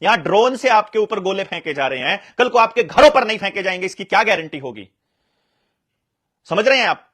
यहां ड्रोन से आपके ऊपर गोले फेंके जा रहे हैं, कल को आपके घरों पर नहीं फेंके जाएंगे, इसकी क्या गारंटी होगी? समझ रहे हैं आप?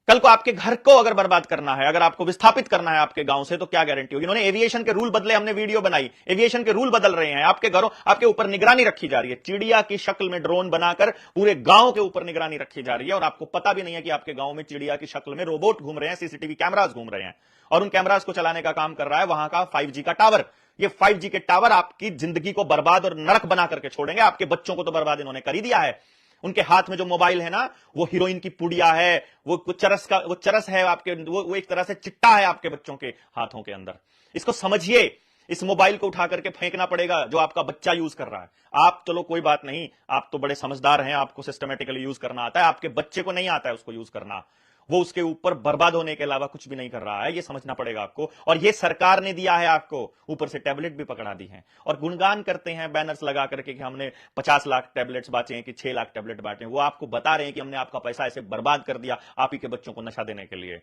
कल को आपके घर को अगर बर्बाद करना है, अगर आपको विस्थापित करना है आपके गांव से, तो क्या गारंटी होगी? इन्होंने एविएशन के रूल बदले, हमने वीडियो बनाई, एविएशन के रूल बदल रहे हैं, आपके घरों, आपके ऊपर निगरानी रखी जा रही है, चिड़िया की शक्ल में ड्रोन बनाकर पूरे गांव के ऊपर निगरानी रखी जा रही है, और आपको पता भी नहीं है कि आपके गांव में चिड़िया की शक्ल में रोबोट घूम रहे हैं, सीसीटीवी कैमरास घूम रहे हैं, और उन कैमरास को चलाने का काम कर रहा है वहां का 5G का टावर। ये 5G के टावर आपकी जिंदगी को बर्बाद और नरक बना करके छोड़ेंगे। आपके बच्चों को तो बर्बाद इन्होंने कर ही दिया है। उनके हाथ में जो मोबाइल है ना, वो हीरोइन की पुड़िया है, वो चरस है आपके, वो एक तरह से चिट्टा है आपके बच्चों के हाथों के अंदर। इसको समझिए। इस मोबाइल को उठा करके फेंकना पड़ेगा जो आपका बच्चा यूज कर रहा है। आप चलो कोई बात नहीं, आप तो बड़े समझदार हैं, आपको सिस्टमेटिकली यूज करना आता है, आपके बच्चे को नहीं आता है उसको यूज करना। वो उसके ऊपर बर्बाद होने के अलावा कुछ भी नहीं कर रहा है, ये समझना पड़ेगा आपको। और ये सरकार ने दिया है आपको, ऊपर से टैबलेट भी पकड़ा दी है, और गुणगान करते हैं बैनर्स लगा करके कि हमने 50 लाख टैबलेट्स बांटे हैं कि 6 लाख टैबलेट बांटे हैं। वो आपको बता रहे हैं कि हमने आपका पैसा ऐसे बर्बाद कर दिया आप ही के बच्चों को नशा देने के लिए।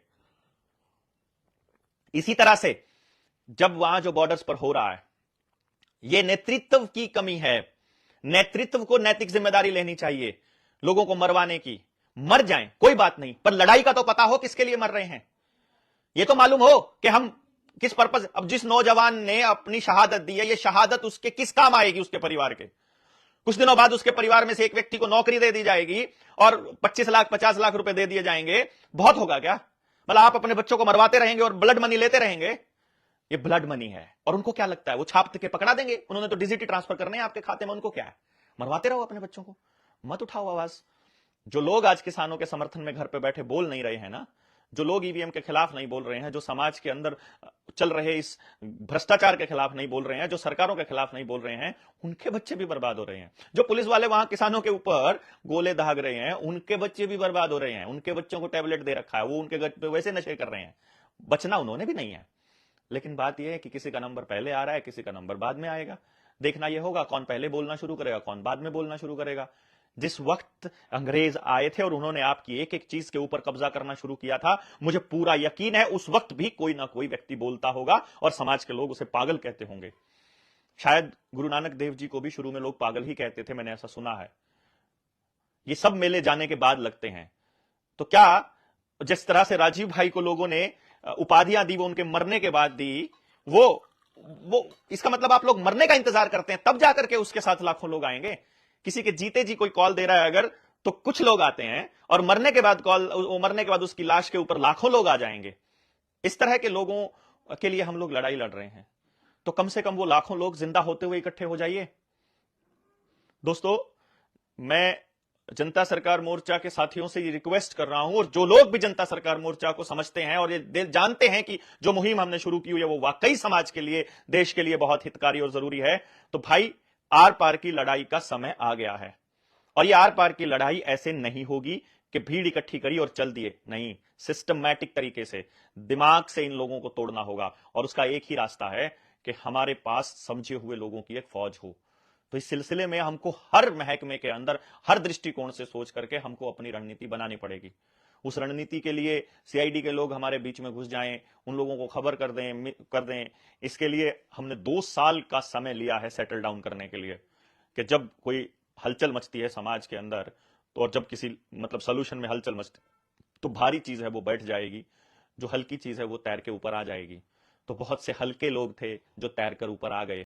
इसी तरह से जब वहां जो बॉर्डर्स पर हो रहा है, ये नेतृत्व की कमी है। नेतृत्व को नैतिक जिम्मेदारी लेनी चाहिए लोगों को मरवाने की। मर जाएं कोई बात नहीं, पर लड़ाई का तो पता हो किसके लिए मर रहे हैं। ये तो मालूम हो कि हम किस पर्पस। अब जिस नौजवान ने अपनी शहादत दी है, ये शहादत उसके किस काम आएगी? उसके परिवार के। कुछ दिनों बाद उसके परिवार में से एक व्यक्ति को नौकरी दे दी जाएगी और 25 लाख 50 लाख रुपए दे दिए जाएंगे। बहुत होगा क्या? मतलब आप अपने बच्चों को मरवाते रहेंगे और ब्लड मनी लेते रहेंगे। ये ब्लड मनी है, और उनको क्या लगता है वो छाप के पकड़ा देंगे? उन्होंने तो डिजिटली ट्रांसफर करने हैं आपके खाते में, उनको क्या है? मरवाते रहो अपने बच्चों को, मत उठाओ आवाज। जो लोग आज किसानों के समर्थन में घर पे बैठे बोल नहीं रहे हैं ना, जो लोग ईवीएम के खिलाफ नहीं बोल रहे हैं, जो समाज के अंदर चल रहे इस भ्रष्टाचार के खिलाफ नहीं बोल रहे हैं, जो सरकारों के खिलाफ नहीं बोल रहे हैं, उनके बच्चे भी बर्बाद हो रहे हैं। जो पुलिस वाले वहां किसानों के ऊपर गोले दाग रहे हैं, उनके बच्चे भी बर्बाद हो रहे हैं। उनके बच्चों को टैबलेट दे रखा है, वो उनके घर पे वैसे नशे कर रहे हैं। बचना उन्होंने भी नहीं है। लेकिन बात यह है कि किसी का नंबर पहले आ रहा है, किसी का नंबर बाद में आएगा। देखना यह होगा कौन पहले बोलना शुरू करेगा, कौन बाद में बोलना शुरू करेगा। जिस वक्त अंग्रेज आए थे और उन्होंने आपकी एक एक चीज के ऊपर कब्जा करना शुरू किया था, मुझे पूरा यकीन है उस वक्त भी कोई ना कोई व्यक्ति बोलता होगा और समाज के लोग उसे पागल कहते होंगे। शायद गुरु नानक देव जी को भी शुरू में लोग पागल ही कहते थे, मैंने ऐसा सुना है। ये सब मेले जाने के बाद लगते हैं। तो क्या जिस तरह से राजीव भाई को लोगों ने उपाधियां दी, वो उनके मरने के बाद दी, वो इसका मतलब आप लोग मरने का इंतजार करते हैं तब जाकर के उसके साथ लाखों लोग आएंगे? किसी के जीते जी कोई कॉल दे रहा है अगर, तो कुछ लोग आते हैं, और मरने के बाद मरने के बाद उसकी लाश के ऊपर लाखों लोग आ जाएंगे। इस तरह के लोगों के लिए हम लोग लड़ाई लड़ रहे हैं। तो कम से कम वो लाखों लोग जिंदा होते हुए इकट्ठे हो जाइए। दोस्तों, मैं जनता सरकार मोर्चा के साथियों से ये रिक्वेस्ट कर रहा हूं, और जो लोग भी जनता सरकार मोर्चा को समझते हैं और ये जानते हैं कि जो मुहिम हमने शुरू की हुई है वो वाकई समाज के लिए, देश के लिए बहुत हितकारी और जरूरी है, तो भाई आर पार की लड़ाई का समय आ गया है। और ये आर पार की लड़ाई ऐसे नहीं होगी कि भीड़ इकट्ठी करी और चल दिए, नहीं। सिस्टमैटिक तरीके से, दिमाग से इन लोगों को तोड़ना होगा, और उसका एक ही रास्ता है कि हमारे पास समझे हुए लोगों की एक फौज हो। तो इस सिलसिले में हमको हर महकमे के अंदर, हर दृष्टिकोण से सोच करके हमको अपनी रणनीति बनानी पड़ेगी। उस रणनीति के लिए सीआईडी के लोग हमारे बीच में घुस जाएं, उन लोगों को खबर कर दें। इसके लिए हमने 2 साल का समय लिया है सेटल डाउन करने के लिए, कि जब कोई हलचल मचती है समाज के अंदर, तो और जब किसी मतलब सोल्यूशन में हलचल मचती, तो भारी चीज है वो बैठ जाएगी, जो हल्की चीज है वो तैर के ऊपर आ जाएगी। तो बहुत से हल्के लोग थे जो तैर कर ऊपर आ गए।